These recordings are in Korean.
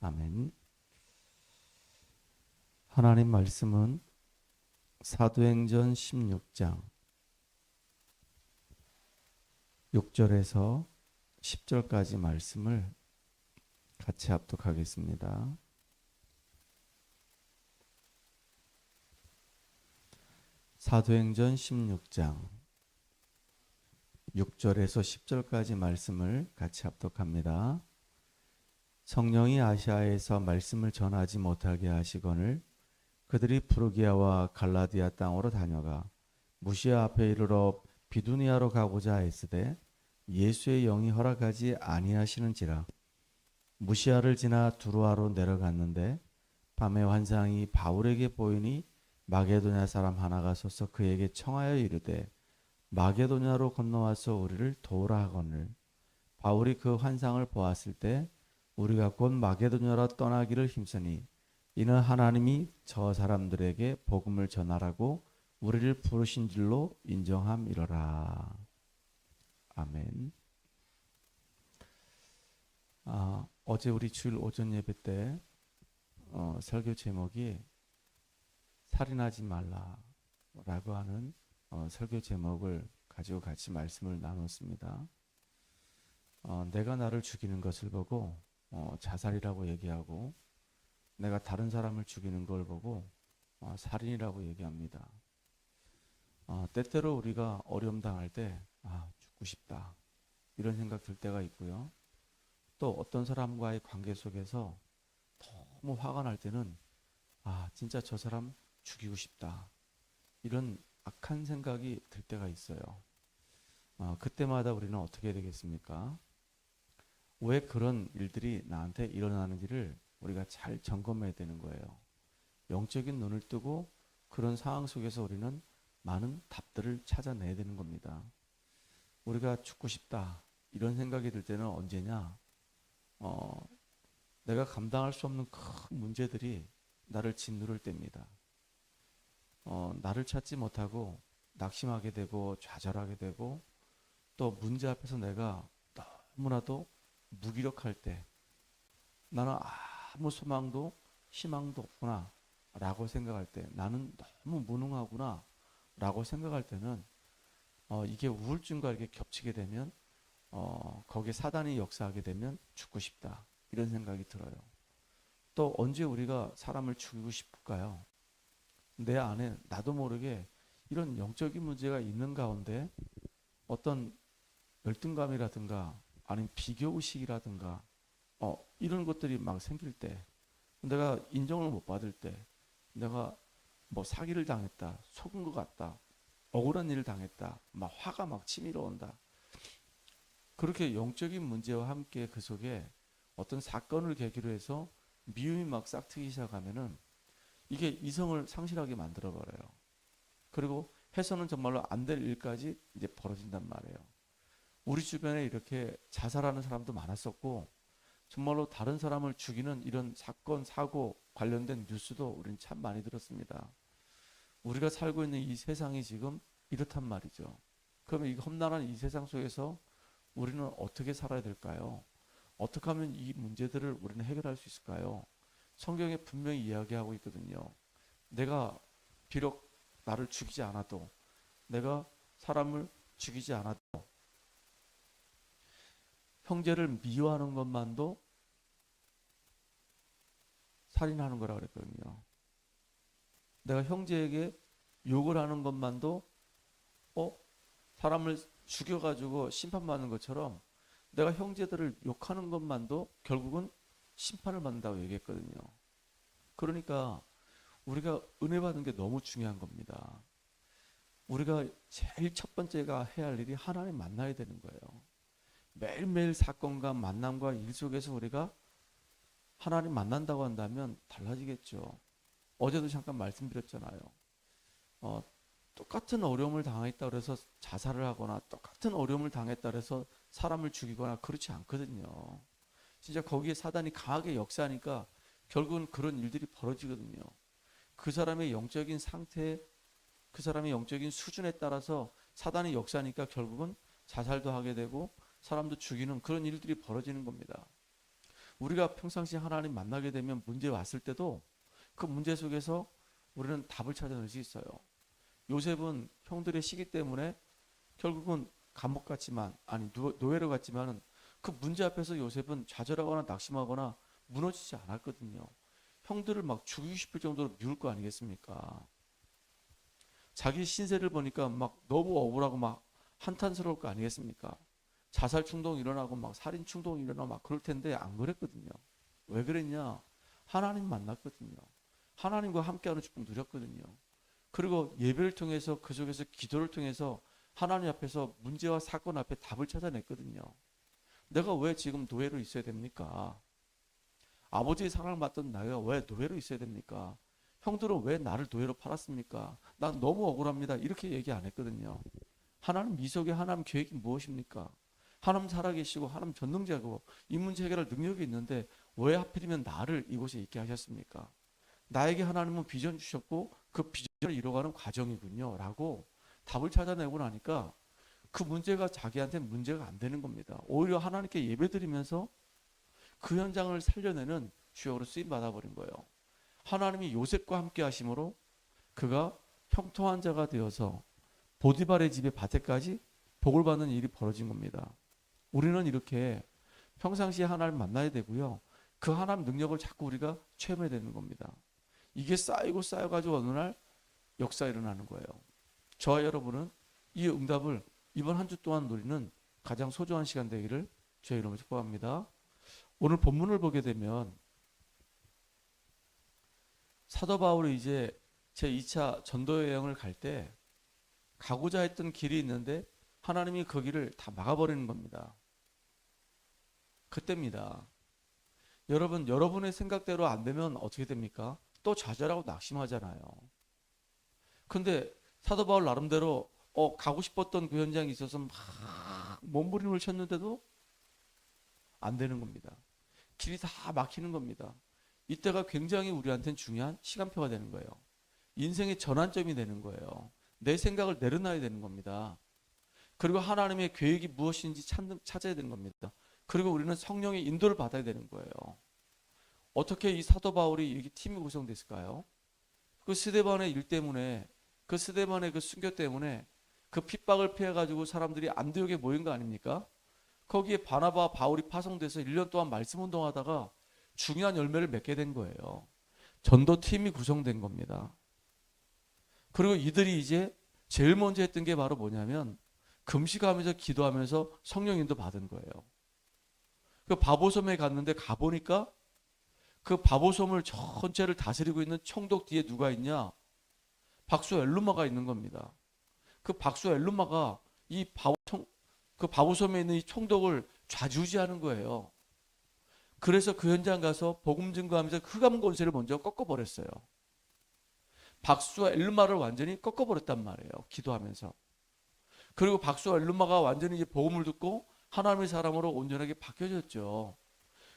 아멘. 하나님 말씀은 사도행전 16장 6절에서 10절까지 말씀을 같이 합독하겠습니다. 사도행전 16장 6절에서 10절까지 말씀을 같이 합독합니다. 성령이 아시아에서 말씀을 전하지 못하게 하시거늘 그들이 프루기아와 갈라디아 땅으로 다녀가 무시아 앞에 이르러 비두니아로 가고자 했으되 예수의 영이 허락하지 아니하시는지라. 무시아를 지나 두루아로 내려갔는데 밤에 환상이 바울에게 보이니 마게도냐 사람 하나가 서서 그에게 청하여 이르되 마게도냐로 건너와서 우리를 도우라 하거늘 바울이 그 환상을 보았을 때 우리가 곧 마게도냐로 떠나기를 힘쓰니 이는 하나님이 저 사람들에게 복음을 전하라고 우리를 부르신 줄로 인정함이로라. 아멘. 어제 우리 주일 오전 예배 때 설교 제목이 살인하지 말라라고 하는 설교 제목을 가지고 같이 말씀을 나눴습니다. 내가 나를 죽이는 것을 보고 자살이라고 얘기하고 내가 다른 사람을 죽이는 걸 보고 살인이라고 얘기합니다. 때때로 우리가 어려움 당할 때 죽고 싶다 이런 생각 들 때가 있고요. 또 어떤 사람과의 관계 속에서 너무 화가 날 때는 진짜 저 사람 죽이고 싶다 이런 악한 생각이 들 때가 있어요. 그때마다 우리는 어떻게 해야 되겠습니까? 왜 그런 일들이 나한테 일어나는지를 우리가 잘 점검해야 되는 거예요. 영적인 눈을 뜨고 그런 상황 속에서 우리는 많은 답들을 찾아내야 되는 겁니다. 우리가 죽고 싶다 이런 생각이 들 때는 언제냐? 내가 감당할 수 없는 큰 문제들이 나를 짓누를 때입니다. 나를 찾지 못하고 낙심하게 되고 좌절하게 되고 또 문제 앞에서 내가 너무나도 무기력할 때 나는 아무 소망도 희망도 없구나 라고 생각할 때 나는 너무 무능하구나 라고 생각할 때는 이게 우울증과 이렇게 겹치게 되면 거기에 사단이 역사하게 되면 죽고 싶다 이런 생각이 들어요. 또 언제 우리가 사람을 죽이고 싶을까요? 내 안에 나도 모르게 이런 영적인 문제가 있는 가운데 어떤 열등감이라든가 아니면 비교의식이라든가 이런 것들이 막 생길 때 내가 인정을 못 받을 때 내가 뭐 사기를 당했다 속은 것 같다 억울한 일을 당했다 막 화가 막 치밀어 온다 그렇게 영적인 문제와 함께 그 속에 어떤 사건을 계기로 해서 미움이 막 싹트기 시작하면은 이게 이성을 상실하게 만들어 버려요. 그리고 해서는 정말로 안 될 일까지 이제 벌어진단 말이에요. 우리 주변에 이렇게 자살하는 사람도 많았었고 정말로 다른 사람을 죽이는 이런 사건 사고 관련된 뉴스도 우리는 참 많이 들었습니다. 우리가 살고 있는 이 세상이 지금 이렇단 말이죠. 그러면 이 험난한 이 세상 속에서 우리는 어떻게 살아야 될까요? 어떻게 하면 이 문제들을 우리는 해결할 수 있을까요? 성경에 분명히 이야기하고 있거든요. 내가 비록 나를 죽이지 않아도 내가 사람을 죽이지 않아도 형제를 미워하는 것만도 살인하는 거라 그랬거든요. 내가 형제에게 욕을 하는 것만도 사람을 죽여가지고 심판받는 것처럼 내가 형제들을 욕하는 것만도 결국은 심판을 받는다고 얘기했거든요. 그러니까 우리가 은혜 받는 게 너무 중요한 겁니다. 우리가 제일 첫 번째가 해야 할 일이 하나님 만나야 되는 거예요. 매일매일 사건과 만남과 일 속에서 우리가 하나님 만난다고 한다면 달라지겠죠. 어제도 잠깐 말씀드렸잖아요. 똑같은 어려움을 당했다 그래서 자살을 하거나 똑같은 어려움을 당했다 그래서 사람을 죽이거나 그렇지 않거든요. 진짜 거기에 사단이 강하게 역사하니까 결국은 그런 일들이 벌어지거든요. 그 사람의 영적인 상태, 그 사람의 영적인 수준에 따라서 사단이 역사하니까 결국은 자살도 하게 되고 사람도 죽이는 그런 일들이 벌어지는 겁니다. 우리가 평상시 하나님 만나게 되면 문제 왔을 때도 그 문제 속에서 우리는 답을 찾아낼 수 있어요. 요셉은 형들의 시기 때문에 결국은 감옥 갔지만, 아니 노예로 갔지만은 그 문제 앞에서 요셉은 좌절하거나 낙심하거나 무너지지 않았거든요. 형들을 막 죽이고 싶을 정도로 미울 거 아니겠습니까? 자기 신세를 보니까 막 너무 억울하고 막 한탄스러울 거 아니겠습니까? 자살 충동이 일어나고 막 살인 충동이 일어나고 막 그럴 텐데 안 그랬거든요. 왜 그랬냐? 하나님 만났거든요. 하나님과 함께하는 축복 누렸거든요. 그리고 예배를 통해서 그 속에서 기도를 통해서 하나님 앞에서 문제와 사건 앞에 답을 찾아냈거든요. 내가 왜 지금 노예로 있어야 됩니까? 아버지의 사랑을 받던 내가 왜 노예로 있어야 됩니까? 형들은 왜 나를 노예로 팔았습니까? 난 너무 억울합니다. 이렇게 얘기 안 했거든요. 하나님 미속의 하나님 계획이 무엇입니까? 하나님 살아계시고 하나님 전능자고 이 문제 해결할 능력이 있는데 왜 하필이면 나를 이곳에 있게 하셨습니까? 나에게 하나님은 비전 주셨고 그 비전을 이뤄가는 과정이군요 라고 답을 찾아내고 나니까 그 문제가 자기한테 문제가 안 되는 겁니다. 오히려 하나님께 예배드리면서 그 현장을 살려내는 주역으로 쓰임 받아버린 거예요. 하나님이 요셉과 함께 하심으로 그가 형통한 자가 되어서 보디발의 집의 밭에까지 복을 받는 일이 벌어진 겁니다. 우리는 이렇게 평상시에 하나님 만나야 되고요. 그 하나님 능력을 자꾸 우리가 체험해야 되는 겁니다. 이게 쌓이고 쌓여가지고 어느 날 역사 일어나는 거예요. 저와 여러분은 이 응답을 이번 한 주 동안 누리는 가장 소중한 시간 되기를 주의 이름으로 축복합니다. 오늘 본문을 보게 되면 사도 바울이 이제 제2차 전도 여행을 갈 때 가고자 했던 길이 있는데 하나님이 그 길을 다 막아버리는 겁니다. 그때입니다. 여러분, 여러분의 생각대로 안 되면 어떻게 됩니까? 또 좌절하고 낙심하잖아요. 근데 사도 바울 나름대로 가고 싶었던 그 현장이 있어서 막 몸부림을 쳤는데도 안 되는 겁니다. 길이 다 막히는 겁니다. 이때가 굉장히 우리한테는 중요한 시간표가 되는 거예요. 인생의 전환점이 되는 거예요. 내 생각을 내려놔야 되는 겁니다. 그리고 하나님의 계획이 무엇인지 찾아야 되는 겁니다. 그리고 우리는 성령의 인도를 받아야 되는 거예요. 어떻게 이 사도 바울이 이렇게 팀이 구성됐을까요? 그 스데반의 일 때문에, 그 스데반의 그 순교 때문에 그 핍박을 피해가지고 사람들이 안디옥에 모인 거 아닙니까? 거기에 바나바, 바울이 파송돼서 1년 동안 말씀 운동하다가 중요한 열매를 맺게 된 거예요. 전도팀이 구성된 겁니다. 그리고 이들이 이제 제일 먼저 했던 게 바로 뭐냐면 금식하면서 기도하면서 성령 인도 받은 거예요. 그 바보섬에 갔는데 가보니까 그 바보섬을 전체를 다스리고 있는 총독 뒤에 누가 있냐? 박수 엘루마가 있는 겁니다. 그 박수 엘루마가 그 바보섬에 있는 이 총독을 좌지우지하는 거예요. 그래서 그 현장 가서 복음 증거하면서 흑암 권세를 먼저 꺾어버렸어요. 박수와 엘루마를 완전히 꺾어버렸단 말이에요. 기도하면서. 그리고 박수와 엘루마가 완전히 이제 복음을 듣고 하나님의 사람으로 온전하게 바뀌어졌죠.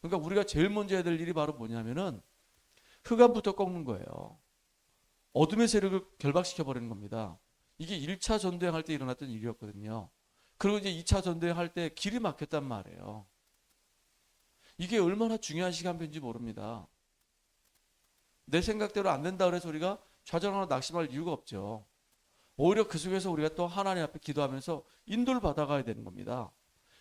그러니까 우리가 제일 먼저 해야 될 일이 바로 뭐냐면은 흑암부터 꺾는 거예요. 어둠의 세력을 결박시켜버리는 겁니다. 이게 1차 전도행 할 때 일어났던 일이었거든요. 그리고 이제 2차 전도행 할 때 길이 막혔단 말이에요. 이게 얼마나 중요한 시간표인지 모릅니다. 내 생각대로 안 된다 그래서 우리가 좌절하거나 낙심할 이유가 없죠. 오히려 그 속에서 우리가 또 하나님 앞에 기도하면서 인도를 받아가야 되는 겁니다.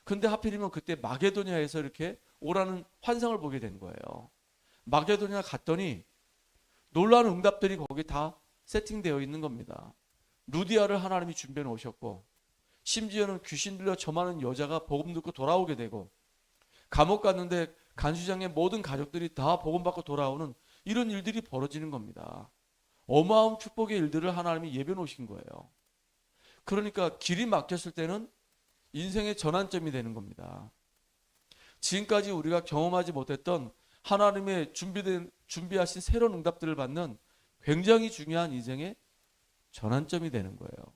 근데 하필이면 그때 마게도냐에서 이렇게 오라는 환상을 보게 된 거예요. 마게도냐 갔더니 놀라운 응답들이 거기 다 세팅되어 있는 겁니다. 루디아를 하나님이 준비해 놓으셨고, 심지어는 귀신 들려 점하는 여자가 복음 듣고 돌아오게 되고, 감옥 갔는데 간수장의 모든 가족들이 다 복음 받고 돌아오는 이런 일들이 벌어지는 겁니다. 어마어마한 축복의 일들을 하나님이 예배 놓으신 거예요. 그러니까 길이 막혔을 때는 인생의 전환점이 되는 겁니다. 지금까지 우리가 경험하지 못했던 하나님의 준비하신 새로운 응답들을 받는 굉장히 중요한 인생의 전환점이 되는 거예요.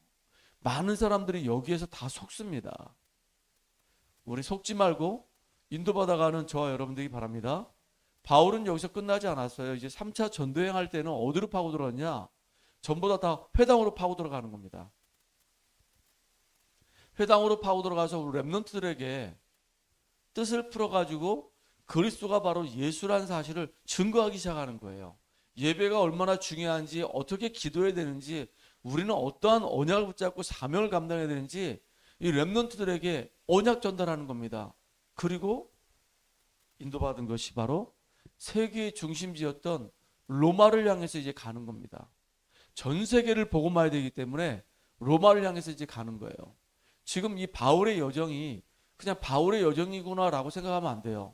많은 사람들이 여기에서 다 속습니다. 우리 속지 말고 인도받아가는 저와 여러분들이 바랍니다. 바울은 여기서 끝나지 않았어요. 이제 3차 전도행 할 때는 어디로 파고 들어갔냐? 전부 다 회당으로 파고 들어가는 겁니다. 회당으로 파고 들어가서 우리 랩런트들에게 뜻을 풀어가지고 그리스도가 바로 예수라는 사실을 증거하기 시작하는 거예요. 예배가 얼마나 중요한지, 어떻게 기도해야 되는지, 우리는 어떠한 언약을 붙잡고 사명을 감당해야 되는지 이 렘넌트들에게 언약 전달하는 겁니다. 그리고 인도받은 것이 바로 세계의 중심지였던 로마를 향해서 이제 가는 겁니다. 전 세계를 복음화해야 되기 때문에 로마를 향해서 이제 가는 거예요. 지금 이 바울의 여정이 그냥 바울의 여정이구나라고 생각하면 안 돼요.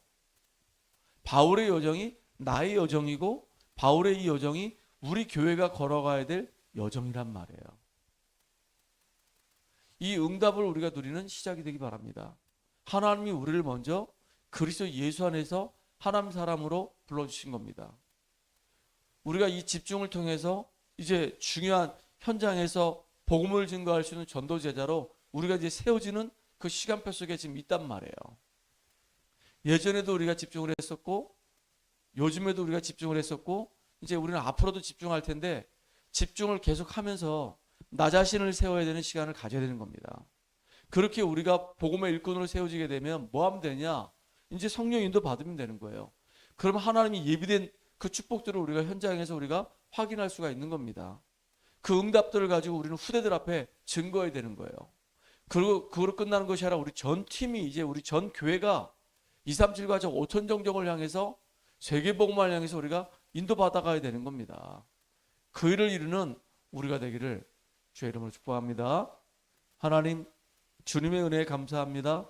바울의 여정이 나의 여정이고 바울의 이 여정이 우리 교회가 걸어가야 될 여정이란 말이에요. 이 응답을 우리가 누리는 시작이 되기 바랍니다. 하나님이 우리를 먼저 그리스도 예수 안에서 하나님 사람으로 불러주신 겁니다. 우리가 이 집중을 통해서 이제 중요한 현장에서 복음을 증거할 수 있는 전도 제자로 우리가 이제 세워지는 그 시간표 속에 지금 있단 말이에요. 예전에도 우리가 집중을 했었고 요즘에도 우리가 집중을 했었고 이제 우리는 앞으로도 집중할 텐데 집중을 계속하면서 나 자신을 세워야 되는 시간을 가져야 되는 겁니다. 그렇게 우리가 복음의 일꾼으로 세워지게 되면 뭐 하면 되냐? 이제 성령 인도 받으면 되는 거예요. 그럼 하나님이 예비된 그 축복들을 우리가 현장에서 우리가 확인할 수가 있는 겁니다. 그 응답들을 가지고 우리는 후대들 앞에 증거해야 되는 거예요. 그리고 그걸로 끝나는 것이 아니라 우리 전 팀이 이제 우리 전 교회가 237 가족 5천 정정을 향해서 세계복음을 향해서 우리가 인도받아가야 되는 겁니다. 그 일을 이루는 우리가 되기를 주의 이름으로 축복합니다. 하나님 주님의 은혜에 감사합니다.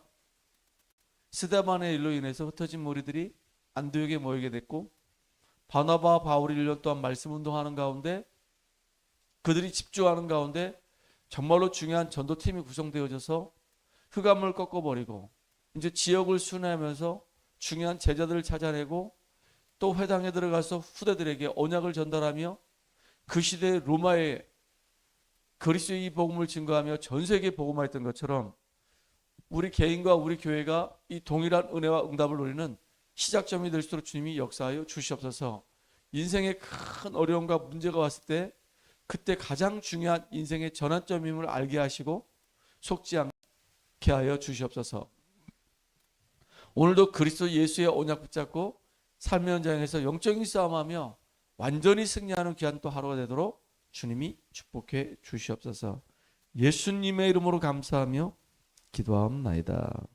스데반의 일로 인해서 흩어진 무리들이 안디옥에 모이게 됐고 바나바와 바울이 1년 동안 말씀 운동하는 가운데 그들이 집중하는 가운데 정말로 중요한 전도팀이 구성되어져서 흑암을 꺾어버리고 이제 지역을 순회하면서 중요한 제자들을 찾아내고 또 회당에 들어가서 후대들에게 언약을 전달하며 그 시대의 로마의 그리스도의 복음을 증거하며 전 세계에 복음화했던 것처럼 우리 개인과 우리 교회가 이 동일한 은혜와 응답을 누리는 시작점이 될수록 주님이 역사하여 주시옵소서. 인생의 큰 어려움과 문제가 왔을 때 그때 가장 중요한 인생의 전환점임을 알게 하시고 속지 않게 하여 주시옵소서. 오늘도 그리스도 예수의 언약 붙잡고 삶의 현장에서 영적인 싸움하며 완전히 승리하는 귀한 또 하루가 되도록 주님이 축복해 주시옵소서. 예수님의 이름으로 감사하며 기도하옵나이다.